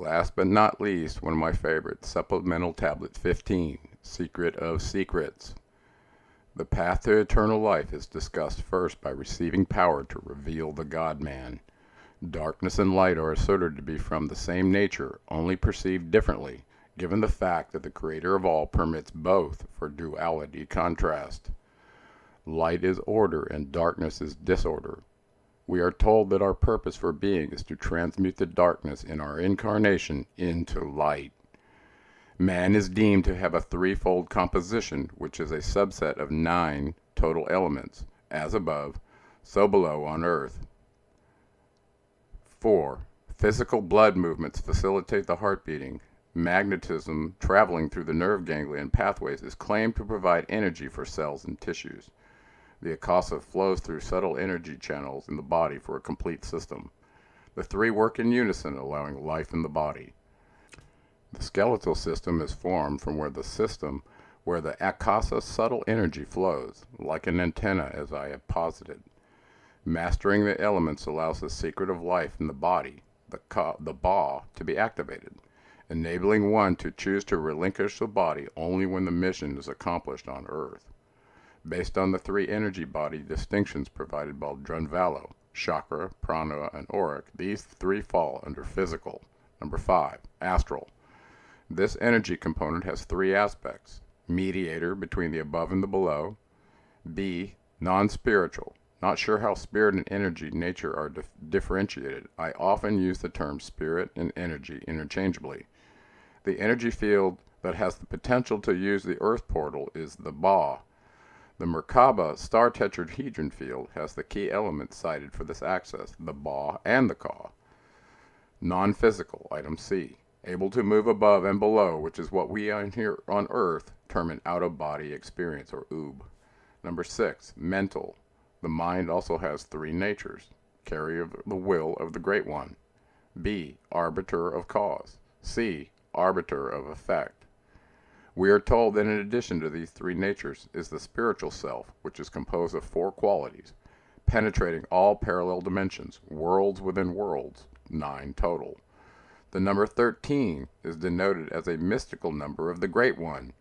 Last but not least, one of my favorites, Supplemental Tablet 15, Secret of Secrets. The path to eternal life is discussed first by receiving power to reveal the God-man. Darkness and light are asserted to be from the same nature, only perceived differently, given the fact that the Creator of all permits both for duality contrast. Light is order and darkness is disorder. We are told that our purpose for being is to transmute the darkness in our incarnation into light. Man is deemed to have a threefold composition, which is a subset of 9 total elements, as above, so below on earth. 4. Physical blood movements facilitate the heart beating. Magnetism traveling through the nerve ganglion pathways is claimed to provide energy for cells and tissues. The akasa flows through subtle energy channels in the body for a complete system. The 3 work in unison, allowing life in the body. The skeletal system is formed from where the akasa subtle energy flows, like an antenna as I have posited. Mastering the elements allows the secret of life in the body, the ba, to be activated, enabling one to choose to relinquish the body only when the mission is accomplished on Earth. Based on the 3 energy body distinctions provided by Drunvalo, chakra, prana, and auric, these 3 fall under physical. Number 5, astral. This energy component has 3 aspects: mediator between the above and the below. B, non-spiritual. Not sure how spirit and energy nature are differentiated. I often use the term spirit and energy interchangeably. The energy field that has the potential to use the Earth portal is the Ba. The Merkaba star tetrahedron field has the key elements cited for this access, the Ba and the Ka. Non-physical, item C. Able to move above and below, which is what we on here on Earth term an out-of-body experience, or Oob. Number 6, mental. The mind also has 3 natures: carrier of the will of the Great One. B, arbiter of cause. C, arbiter of effect. We are told that in addition to these 3 natures is the spiritual self, which is composed of 4 qualities, penetrating all parallel dimensions, worlds within worlds, 9 total. The number 13 is denoted as a mystical number of the Great One,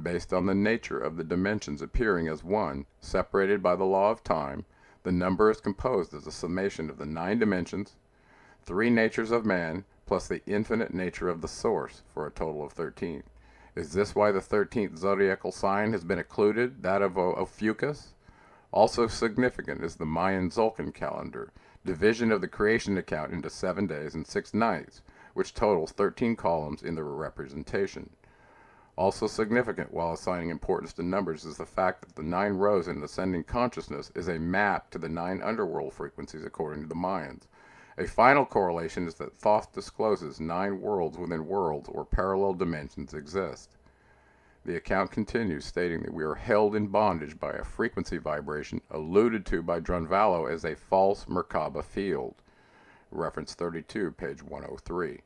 based on the nature of the dimensions appearing as one, separated by the law of time. The number is composed as a summation of the 9 dimensions, 3 natures of man, plus the infinite nature of the source, for a total of 13. Is this why the 13th zodiacal sign has been included, that of Ophiuchus? Also significant is the Mayan Tzolk'in calendar, division of the creation account into 7 days and 6 nights, which totals 13 columns in the representation. Also significant while assigning importance to numbers is the fact that the 9 rows in ascending consciousness is a map to the 9 underworld frequencies according to the Mayans. A final correlation is that Thoth discloses 9 worlds within worlds or parallel dimensions exist. The account continues, stating that we are held in bondage by a frequency vibration alluded to by Drunvalo as a false Merkaba field. Reference 32, page 103.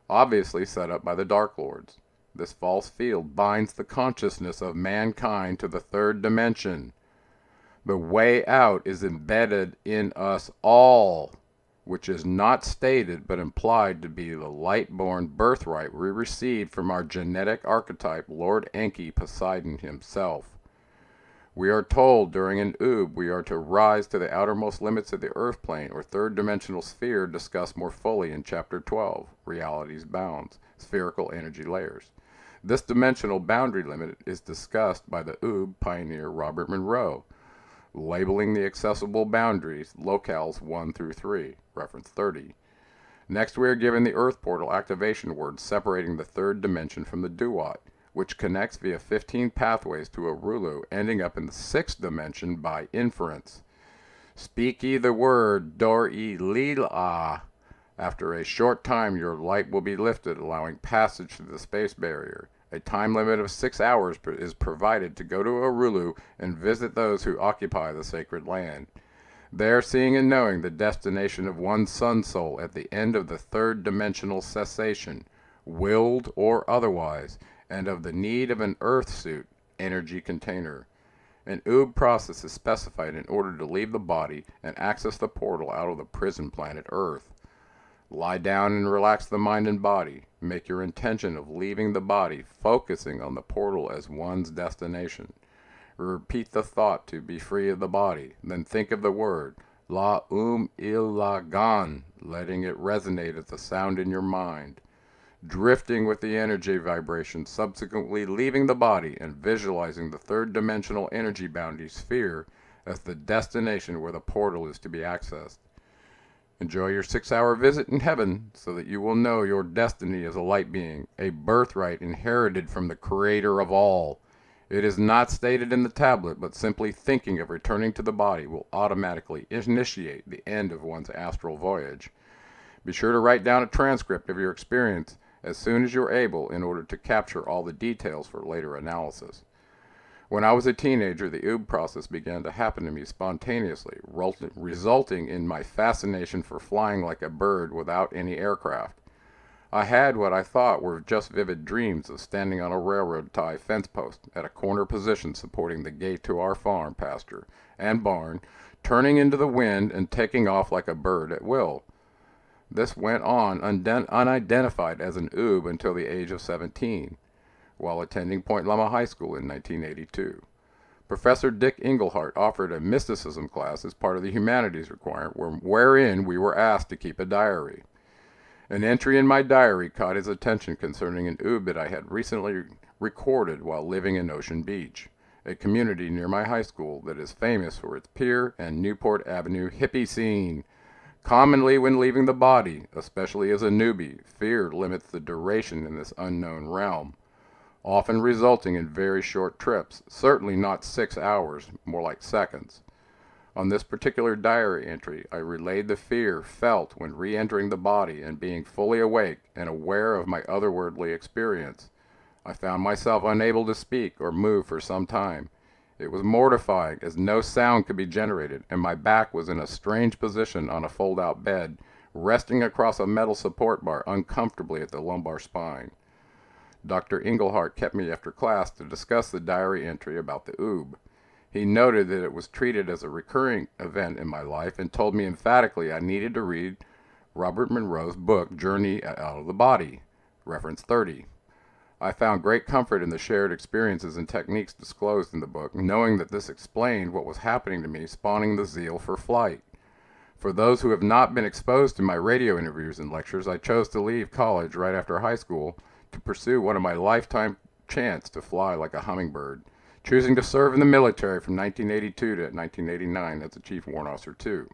Obviously set up by the Dark Lords. This false field binds the consciousness of mankind to the 3rd dimension. The way out is embedded in us all, which is not stated but implied to be the light-born birthright we received from our genetic archetype, Lord Enki Poseidon himself. We are told during an Oob we are to rise to the outermost limits of the earth plane or 3rd dimensional sphere, discussed more fully in Chapter 12, Reality's Bounds, Spherical Energy Layers. This dimensional boundary limit is discussed by the Oob pioneer Robert Monroe, labeling the accessible boundaries locales 1 through 3, reference 30. Next we are given the Earth Portal activation word separating the 3rd dimension from the Duat, which connects via 15 pathways to a Rulu, ending up in the 6th dimension by inference. Speak ye the word, Dor-e-lil-ah. After a short time your light will be lifted, allowing passage through the space barrier. A time limit of 6 hours is provided to go to Orulu and visit those who occupy the sacred land. There, seeing and knowing the destination of one sun soul at the end of the 3rd dimensional cessation, willed or otherwise, and of the need of an earth suit, energy container. An Oob process is specified in order to leave the body and access the portal out of the prison planet Earth. Lie down and relax the mind and body. Make your intention of leaving the body, focusing on the portal as one's destination. Repeat the thought to be free of the body. Then think of the word La Ilagan, letting it resonate as a sound in your mind. Drifting with the energy vibration, subsequently leaving the body and visualizing the third dimensional energy boundary sphere as the destination where the portal is to be accessed. Enjoy your 6-hour visit in heaven so that you will know your destiny as a light being, a birthright inherited from the creator of all. It is not stated in the tablet, but simply thinking of returning to the body will automatically initiate the end of one's astral voyage. Be sure to write down a transcript of your experience as soon as you're able in order to capture all the details for later analysis. When I was a teenager, the oob process began to happen to me spontaneously, resulting in my fascination for flying like a bird without any aircraft. I had what I thought were just vivid dreams of standing on a railroad tie fence post at a corner position supporting the gate to our farm pasture and barn, turning into the wind and taking off like a bird at will. This went on unidentified as an oob until the age of 17. While attending Point Loma High School in 1982. Professor Dick Englehart offered a mysticism class as part of the humanities requirement, wherein we were asked to keep a diary. An entry in my diary caught his attention concerning an oob that I had recently recorded while living in Ocean Beach, a community near my high school that is famous for its Pier and Newport Avenue hippie scene. Commonly when leaving the body, especially as a newbie, fear limits the duration in this unknown realm, often resulting in very short trips, certainly not 6 hours, more like seconds. On this particular diary entry, I relayed the fear felt when re-entering the body and being fully awake and aware of my otherworldly experience. I found myself unable to speak or move for some time. It was mortifying as no sound could be generated, and my back was in a strange position on a fold-out bed, resting across a metal support bar uncomfortably at the lumbar spine. Dr. Englehart kept me after class to discuss the diary entry about the oob. He noted that it was treated as a recurring event in my life and told me emphatically I needed to read Robert Monroe's book, Journey Out of the Body, reference 30. I found great comfort in the shared experiences and techniques disclosed in the book, knowing that this explained what was happening to me, spawning the zeal for flight. For those who have not been exposed to my radio interviews and lectures, I chose to leave college right after high school to pursue one of my lifetime chance to fly like a hummingbird, choosing to serve in the military from 1982 to 1989 as a Chief Warrant Officer 2.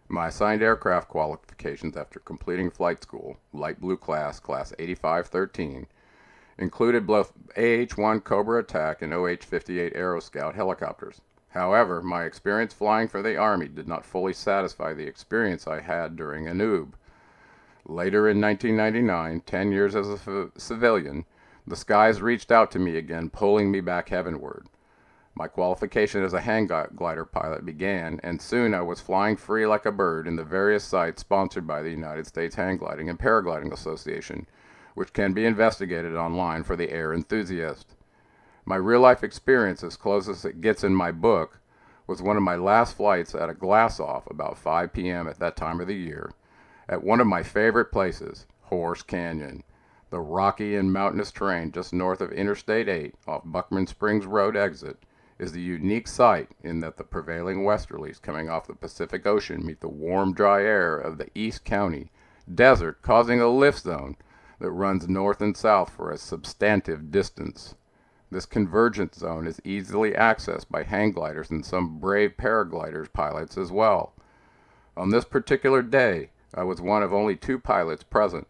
My assigned aircraft qualifications after completing flight school, light blue class 8513, included both AH-1 Cobra Attack and OH-58 Aero Scout helicopters. However, my experience flying for the Army did not fully satisfy the experience I had during an oob. Later in 1999, 10 years as a civilian, the skies reached out to me again, pulling me back heavenward. My qualification as a hang glider pilot began, and soon I was flying free like a bird in the various sites sponsored by the United States Hang Gliding and Paragliding Association, which can be investigated online for the air enthusiast. My real-life experience, as close as it gets in my book, was one of my last flights at a glass-off about 5 p.m. at that time of the year, at one of my favorite places, Horse Canyon. The rocky and mountainous terrain just north of Interstate 8 off Buckman Springs Road exit is the unique site in that the prevailing westerlies coming off the Pacific Ocean meet the warm, dry air of the East County desert, causing a lift zone that runs north and south for a substantive distance. This convergence zone is easily accessed by hang gliders and some brave paragliders pilots as well. On this particular day, I was one of only 2 pilots present.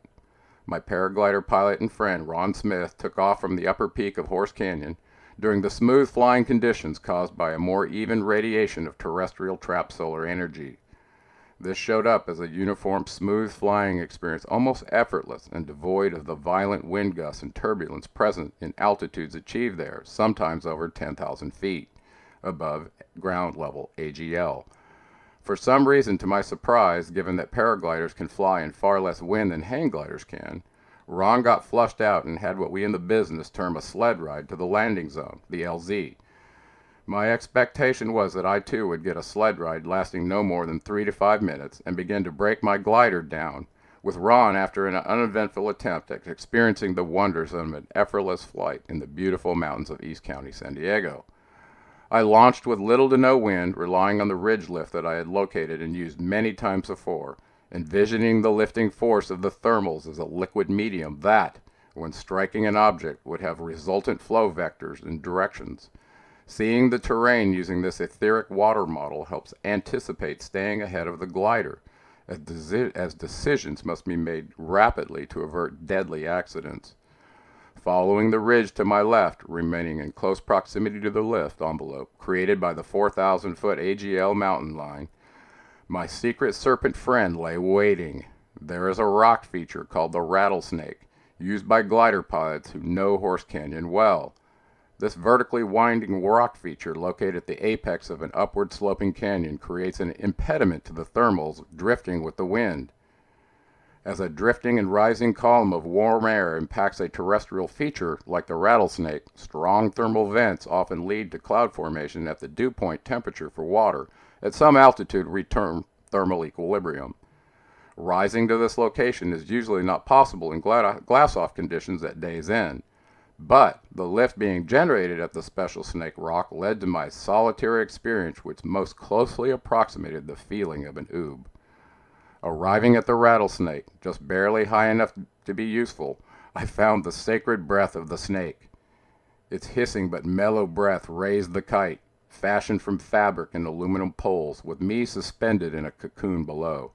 My paraglider pilot and friend, Ron Smith, took off from the upper peak of Horse Canyon during the smooth flying conditions caused by a more even radiation of terrestrial trapped solar energy. This showed up as a uniform, smooth flying experience, almost effortless and devoid of the violent wind gusts and turbulence present in altitudes achieved there, sometimes over 10,000 feet above ground level AGL. For some reason, to my surprise, given that paragliders can fly in far less wind than hang gliders can, Ron got flushed out and had what we in the business term a sled ride to the landing zone, the LZ. My expectation was that I too would get a sled ride lasting no more than 3 to 5 minutes and begin to break my glider down with Ron after an uneventful attempt at experiencing the wonders of an effortless flight in the beautiful mountains of East County, San Diego. I launched with little to no wind, relying on the ridge lift that I had located and used many times before, envisioning the lifting force of the thermals as a liquid medium that, when striking an object, would have resultant flow vectors and directions. Seeing the terrain using this etheric water model helps anticipate staying ahead of the glider, as decisions must be made rapidly to avert deadly accidents. Following the ridge to my left, remaining in close proximity to the lift envelope created by the 4,000-foot AGL mountain line, my secret serpent friend lay waiting. There is a rock feature called the rattlesnake, used by glider pilots who know Horse Canyon well. This vertically winding rock feature located at the apex of an upward sloping canyon creates an impediment to the thermals drifting with the wind. As a drifting and rising column of warm air impacts a terrestrial feature like the rattlesnake, strong thermal vents often lead to cloud formation at the dew point temperature for water. At some altitude, return thermal equilibrium. Rising to this location is usually not possible in glass-off conditions at day's end. But the lift being generated at the special snake rock led to my solitary experience, which most closely approximated the feeling of an oob. Arriving at the rattlesnake, just barely high enough to be useful, I found the sacred breath of the snake. Its hissing but mellow breath raised the kite, fashioned from fabric and aluminum poles, with me suspended in a cocoon below.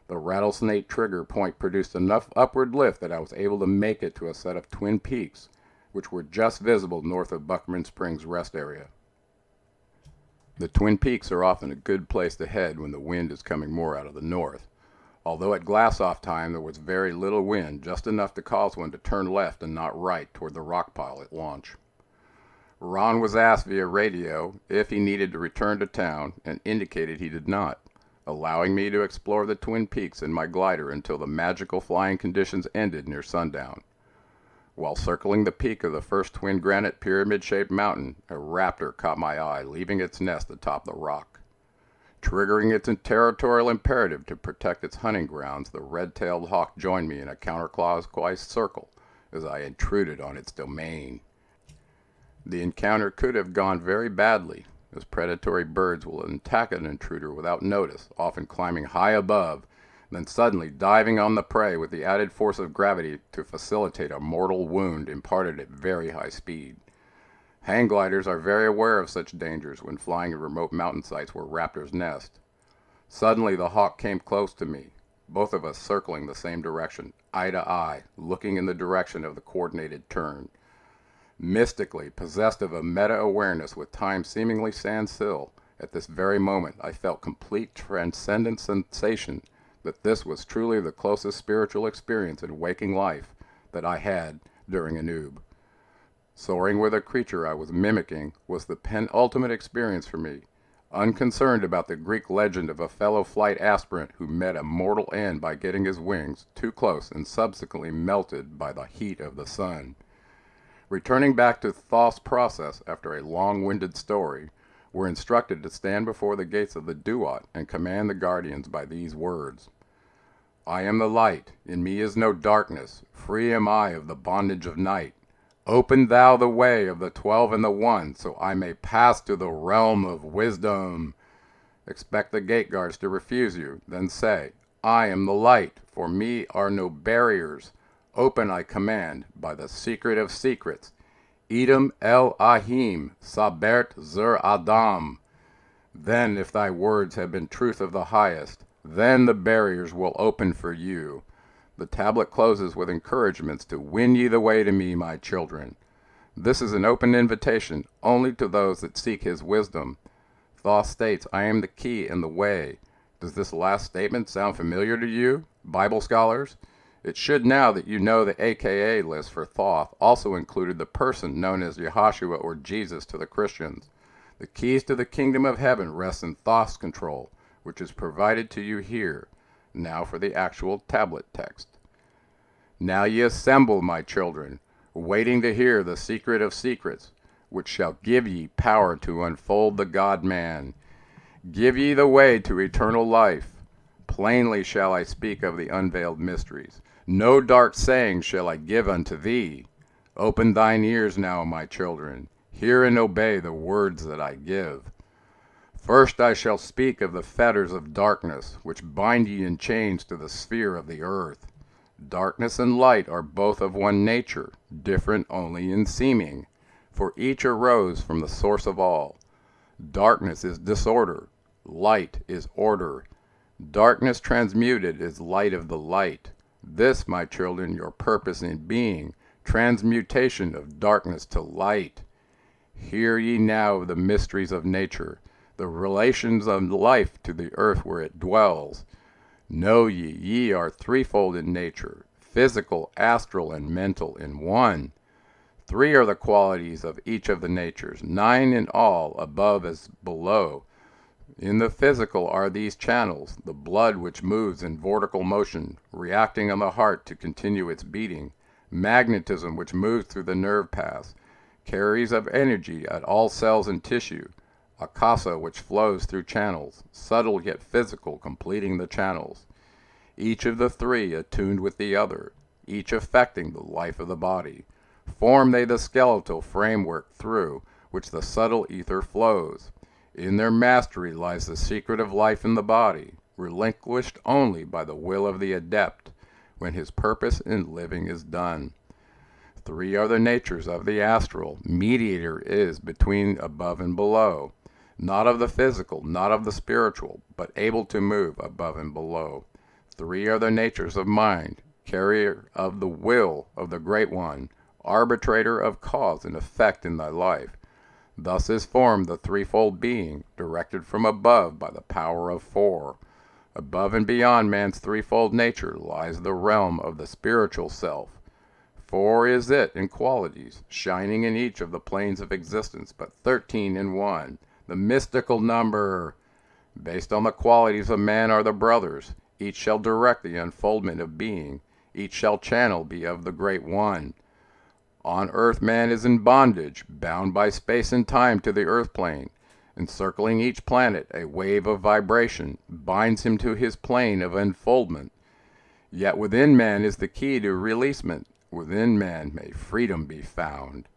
The rattlesnake trigger point produced enough upward lift that I was able to make it to a set of twin peaks, which were just visible north of Buckman Springs Rest Area. The Twin Peaks are often a good place to head when the wind is coming more out of the north. Although at glass-off time there was very little wind, just enough to cause one to turn left and not right toward the rock pile at launch. Ron was asked via radio if he needed to return to town and indicated he did not, allowing me to explore the Twin Peaks in my glider until the magical flying conditions ended near sundown. While circling the peak of the first twin granite pyramid-shaped mountain, a raptor caught my eye, leaving its nest atop the rock. Triggering its territorial imperative to protect its hunting grounds, the red-tailed hawk joined me in a counterclockwise circle as I intruded on its domain. The encounter could have gone very badly, as predatory birds will attack an intruder without notice, often climbing high above, then suddenly diving on the prey with the added force of gravity to facilitate a mortal wound imparted at very high speed. Hang gliders are very aware of such dangers when flying in remote mountain sites where raptors nest. Suddenly the hawk came close to me, both of us circling the same direction, eye to eye, looking in the direction of the coordinated turn. Mystically, possessed of a meta-awareness with time seemingly standstill, at this very moment I felt complete transcendent sensation that this was truly the closest spiritual experience in waking life that I had during an oob. Soaring with a creature I was mimicking was the penultimate experience for me, unconcerned about the Greek legend of a fellow flight aspirant who met a mortal end by getting his wings too close and subsequently melted by the heat of the sun. Returning back to Thoth's process after a long-winded story, we're instructed to stand before the gates of the Duat and command the guardians by these words. I am the light, in me is no darkness, free am I of the bondage of night. Open thou the way of the 12 and the 1, so I may pass to the realm of wisdom. Expect the gate guards to refuse you, then say, I am the light, for me are no barriers. Open I command, by the secret of secrets. Edom el Ahim, Sabert Zer Adam. Then, if thy words have been truth of the highest, then the barriers will open for you. The tablet closes with encouragements to win ye the way to me, my children. This is an open invitation only to those that seek his wisdom. Thoth states, I am the key and the way. Does this last statement sound familiar to you, Bible scholars? It should now that you know the AKA list for Thoth also included the person known as Yahashua or Jesus to the Christians. The keys to the kingdom of heaven rest in Thoth's control, which is provided to you here. Now for the actual tablet text. Now ye assemble, my children, waiting to hear the secret of secrets, which shall give ye power to unfold the God-man. Give ye the way to eternal life. Plainly shall I speak of the unveiled mysteries. No dark saying shall I give unto thee. Open thine ears now, my children. Hear and obey the words that I give. First I shall speak of the fetters of darkness, which bind ye in chains to the sphere of the earth. Darkness and light are both of one nature, different only in seeming, for each arose from the source of all. Darkness is disorder, light is order. Darkness transmuted is light of the light. This, my children, your purpose in being, transmutation of darkness to light. Hear ye now the mysteries of nature, the relations of life to the earth where it dwells. Know ye are threefold in nature, physical, astral, and mental in one. 3 are the qualities of each of the natures, 9 in all, above as below. In the physical are these channels, the blood which moves in vortical motion, reacting on the heart to continue its beating, magnetism which moves through the nerve paths, carries of energy at all cells and tissue, akasa which flows through channels, subtle yet physical, completing the channels. Each of the 3 attuned with the other, each affecting the life of the body. Form they the skeletal framework through which the subtle ether flows. In their mastery lies the secret of life in the body, relinquished only by the will of the adept, when his purpose in living is done. 3 are the natures of the astral. Mediator is between above and below, not of the physical, not of the spiritual, but able to move above and below. 3 are the natures of mind, carrier of the will of the Great One, arbitrator of cause and effect in thy life. Thus is formed the threefold being, directed from above by the power of 4. Above and beyond man's threefold nature lies the realm of the spiritual self. 4 is it in qualities, shining in each of the planes of existence, but 13 in one. The mystical number. Based on the qualities of man are the brothers. Each shall direct the unfoldment of being. Each shall channel be of the Great One. On earth man is in bondage, bound by space and time to the earth plane. Encircling each planet, a wave of vibration binds him to his plane of unfoldment. Yet within man is the key to releasement. Within man may freedom be found.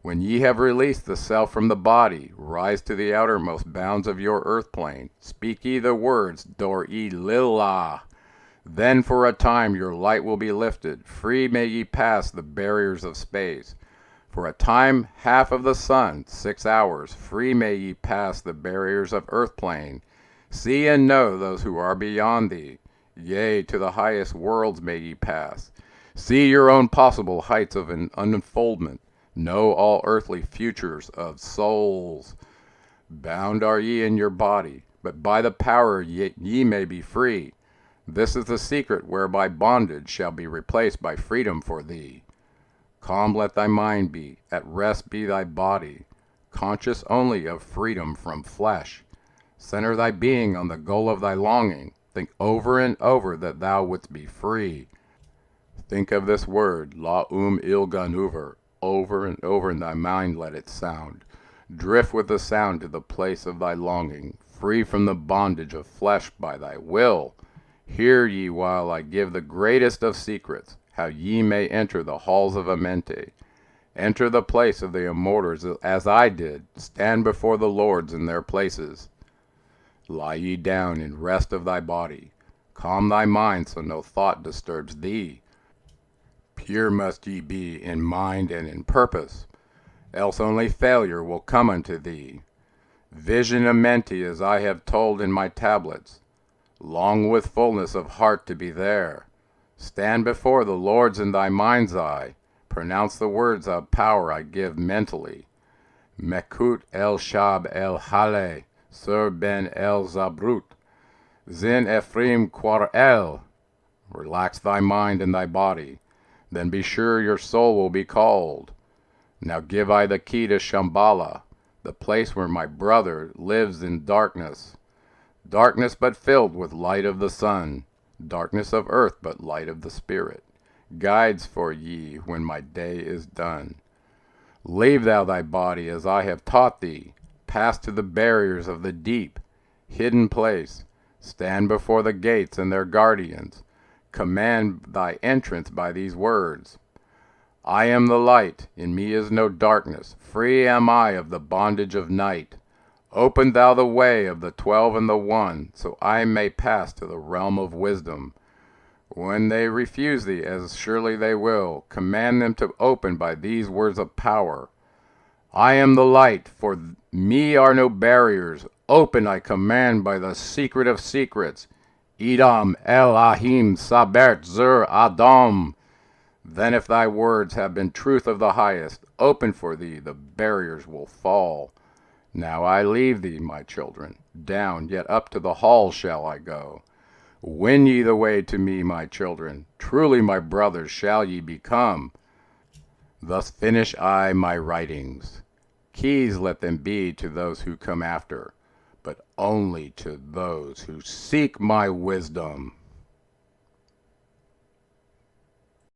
When ye have released the self from the body, rise to the outermost bounds of your earth plane. Speak ye the words, Dor-e-lila. Then for a time your light will be lifted. Free may ye pass the barriers of space. For a time, half of the sun, 6 hours, free may ye pass the barriers of earth plane. See and know those who are beyond thee. Yea, to the highest worlds may ye pass. See your own possible heights of an unfoldment. Know all earthly futures of souls. Bound are ye in your body, but by the power ye may be free. This is the secret whereby bondage shall be replaced by freedom for thee. Calm let thy mind be, at rest be thy body, conscious only of freedom from flesh. Center thy being on the goal of thy longing. Think over and over that thou wouldst be free. Think of this word, la-ilganuver, over and over in thy mind let it sound. Drift with the sound to the place of thy longing, free from the bondage of flesh by thy will. Hear ye while I give the greatest of secrets, how ye may enter the halls of Amente. Enter the place of the immortals as I did, stand before the lords in their places. Lie ye down in rest of thy body, calm thy mind so no thought disturbs thee. Pure must ye be in mind and in purpose, else only failure will come unto thee. Vision Amenti as I have told in my tablets, long with fullness of heart to be there. Stand before the lords in thy mind's eye, pronounce the words of power I give mentally. Mekut el Shab el Hale, Sur ben el Zabrut, Zin Ephraim Quar el. Relax thy mind and thy body, then be sure your soul will be called. Now give I the key to Shambhala, the place where my brother lives in darkness. Darkness but filled with light of the sun, darkness of earth but light of the spirit. Guides for ye when my day is done. Leave thou thy body as I have taught thee. Pass to the barriers of the deep, hidden place. Stand before the gates and their guardians. Command thy entrance by these words. I am the light, in me is no darkness. Free am I of the bondage of night. Open thou the way of the 12 and the 1, so I may pass to the realm of wisdom. When they refuse thee, as surely they will, command them to open by these words of power. I am the light, for me are no barriers. Open, I command, by the secret of secrets. Edom, Elohim, Sabert, Zur, Adam. Then if thy words have been truth of the highest, open for thee, the barriers will fall. Now I leave thee, my children. Down, yet up to the hall shall I go. Win ye the way to me, my children. Truly my brothers shall ye become. Thus finish I my writings. Keys let them be to those who come after, but only to those who seek my wisdom.